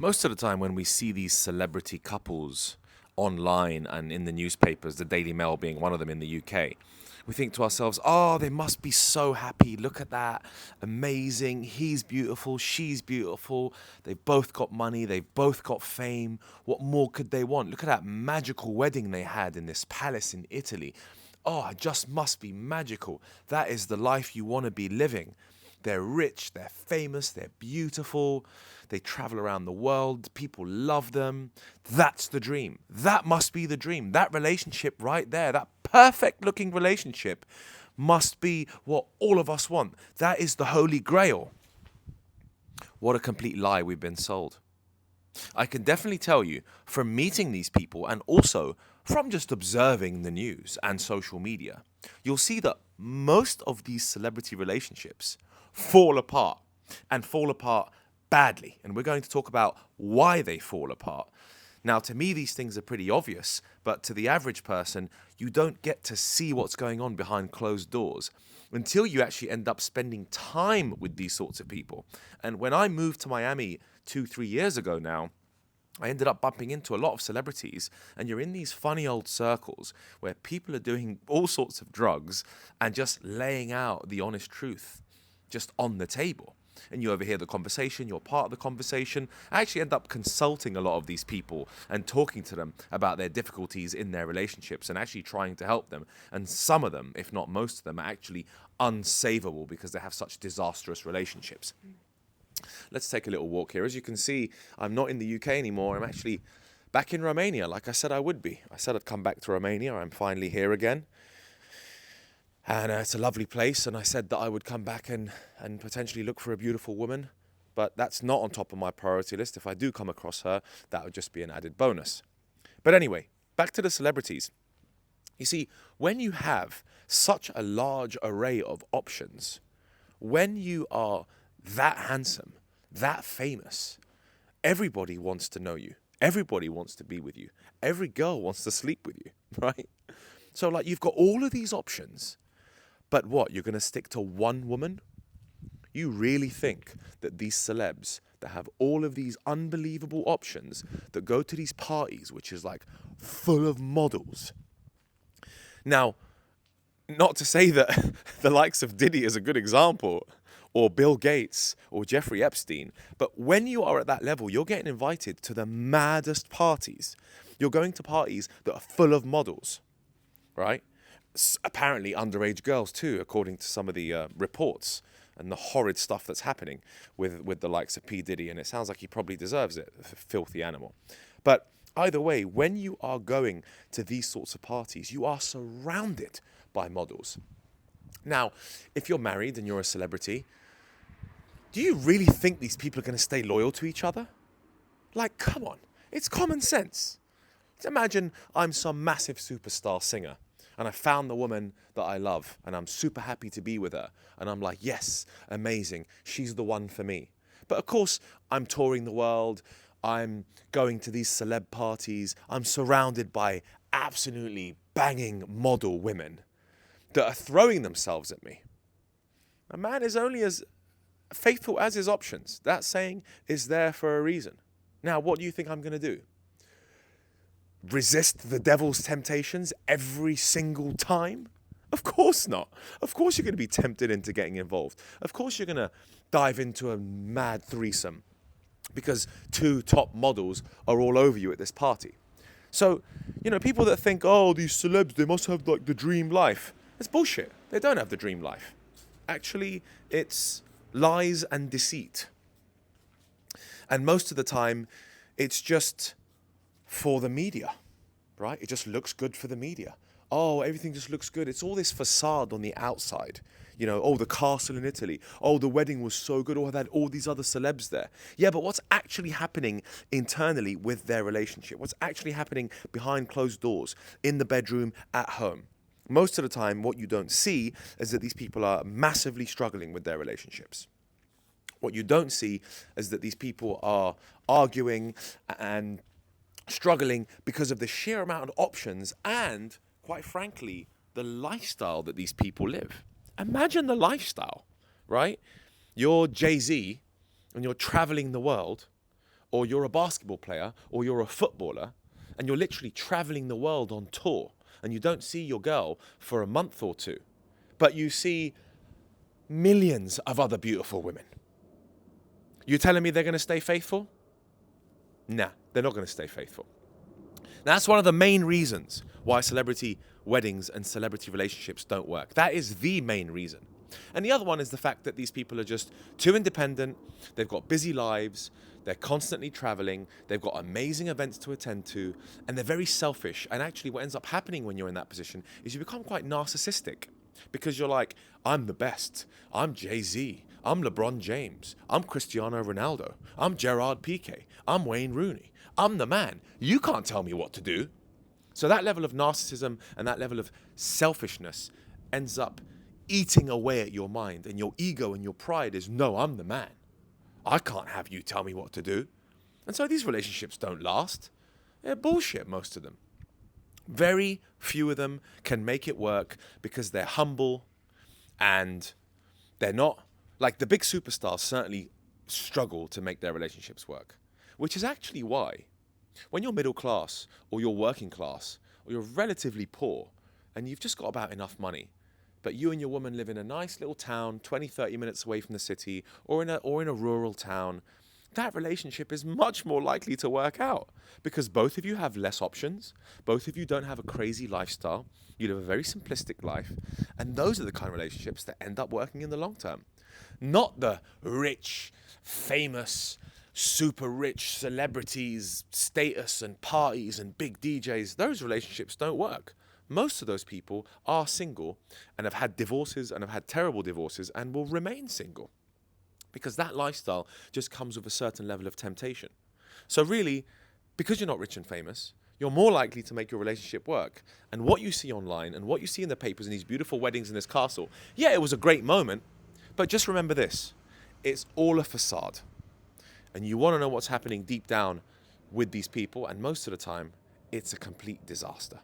Most of the time, when we see these celebrity couples online and in the newspapers, the Daily Mail being one of them in the UK, we think to ourselves, oh, they must be so happy. Look at that. Amazing. He's beautiful. She's beautiful. They've both got money. They've both got fame. What more could they want? Look at that magical wedding they had in this palace in Italy. Oh, it just must be magical. That is the life you want to be living. They're rich, they're famous, they're beautiful, they travel around the world, people love them. That's the dream. That must be the dream. That relationship right there, that perfect looking relationship must be what all of us want. That is the holy grail. What a complete lie we've been sold. I can definitely tell you from meeting these people and also from just observing the news and social media, you'll see that most of these celebrity relationships fall apart and fall apart badly. And we're going to talk about why they fall apart. Now, to me, these things are pretty obvious, but to the average person, you don't get to see what's going on behind closed doors until you actually end up spending time with these sorts of people. And when I moved to Miami 2-3 years ago now, I ended up bumping into a lot of celebrities, and you're in these funny old circles where people are doing all sorts of drugs and just laying out the honest truth just on the table. And you overhear the conversation, you're part of the conversation. I actually end up consulting a lot of these people and talking to them about their difficulties in their relationships and actually trying to help them. And some of them, if not most of them, are actually unsavable because they have such disastrous relationships. Let's take a little walk here. As you can see, I'm not in the UK anymore. I'm actually back in Romania, like I said I would be. I said I'd come back to Romania. I'm finally here again. And it's a lovely place, and I said that I would come back and potentially look for a beautiful woman, but that's not on top of my priority list. If I do come across her, that would just be an added bonus. But anyway, back to the celebrities. You see, when you have such a large array of options, when you are that handsome, that famous, everybody wants to know you. Everybody wants to be with you. Every girl wants to sleep with you, right? So like you've got all of these options. But what, you're going to stick to one woman? You really think that these celebs that have all of these unbelievable options that go to these parties, which is like full of models. Now, not to say that the likes of Diddy is a good example, or Bill Gates, or Jeffrey Epstein, but when you are at that level, you're getting invited to the maddest parties. You're going to parties that are full of models, right? Apparently underage girls too, according to some of the reports and the horrid stuff that's happening with the likes of P. Diddy, and it sounds like he probably deserves it, a filthy animal. But either way, when you are going to these sorts of parties, you are surrounded by models. Now, if you're married and you're a celebrity, do you really think these people are going to stay loyal to each other? Like, come on, it's common sense. Imagine I'm some massive superstar singer, and I found the woman that I love, and I'm super happy to be with her. And I'm like, yes, amazing. She's the one for me. But of course, I'm touring the world. I'm going to these celeb parties. I'm surrounded by absolutely banging model women that are throwing themselves at me. A man is only as faithful as his options. That saying is there for a reason. Now, what do you think I'm going to do? Resist the devil's temptations every single time? Of course not. Of course you're going to be tempted into getting involved. Of course you're going to dive into a mad threesome because two top models are all over you at this party. So, people that think, oh, these celebs, they must have like the dream life. It's bullshit. They don't have the dream life. Actually, it's lies and deceit. And most of the time, it's just for the media, right? It just looks good for the media. Oh, everything just looks good. It's all this facade on the outside. Oh, the castle in Italy. Oh, the wedding was so good. Oh, I had all these other celebs there. Yeah, but what's actually happening internally with their relationship? What's actually happening behind closed doors, in the bedroom, at home? Most of the time, what you don't see is that these people are massively struggling with their relationships. What you don't see is that these people are arguing and struggling because of the sheer amount of options and, quite frankly, the lifestyle that these people live. Imagine the lifestyle, right? You're Jay-Z and you're traveling the world or you're a basketball player, or you're a footballer, and you're literally traveling the world on tour, and you don't see your girl for a month or two, but you see millions of other beautiful women. You telling me they're going to stay faithful? Nah, they're not going to stay faithful. Now, that's one of the main reasons why celebrity weddings and celebrity relationships don't work. That is the main reason. And the other one is the fact that these people are just too independent. They've got busy lives. They're constantly traveling. They've got amazing events to attend to. And they're very selfish. And actually what ends up happening when you're in that position is you become quite narcissistic. Because you're like, I'm the best. I'm Jay-Z. I'm LeBron James. I'm Cristiano Ronaldo. I'm Gerard Piqué. I'm Wayne Rooney. I'm the man. You can't tell me what to do. So that level of narcissism and that level of selfishness ends up eating away at your mind, and your ego and your pride is, no, I'm the man. I can't have you tell me what to do. And so these relationships don't last. They're bullshit, most of them. Very few of them can make it work because they're humble and they're not, like the big superstars certainly struggle to make their relationships work, which is actually why when you're middle class or you're working class or you're relatively poor and you've just got about enough money, but you and your woman live in a nice little town 20, 30 minutes away from the city or in a rural town, that relationship is much more likely to work out because both of you have less options. Both of you don't have a crazy lifestyle. You live a very simplistic life. And those are the kind of relationships that end up working in the long term. Not the rich, famous, super rich celebrities, status and parties and big DJs. Those relationships don't work. Most of those people are single and have had divorces and have had terrible divorces and will remain single because that lifestyle just comes with a certain level of temptation. So really, because you're not rich and famous, you're more likely to make your relationship work. And what you see online and what you see in the papers and these beautiful weddings in this castle, yeah, it was a great moment, but just remember this, it's all a facade. And you want to know what's happening deep down with these people, and most of the time, it's a complete disaster.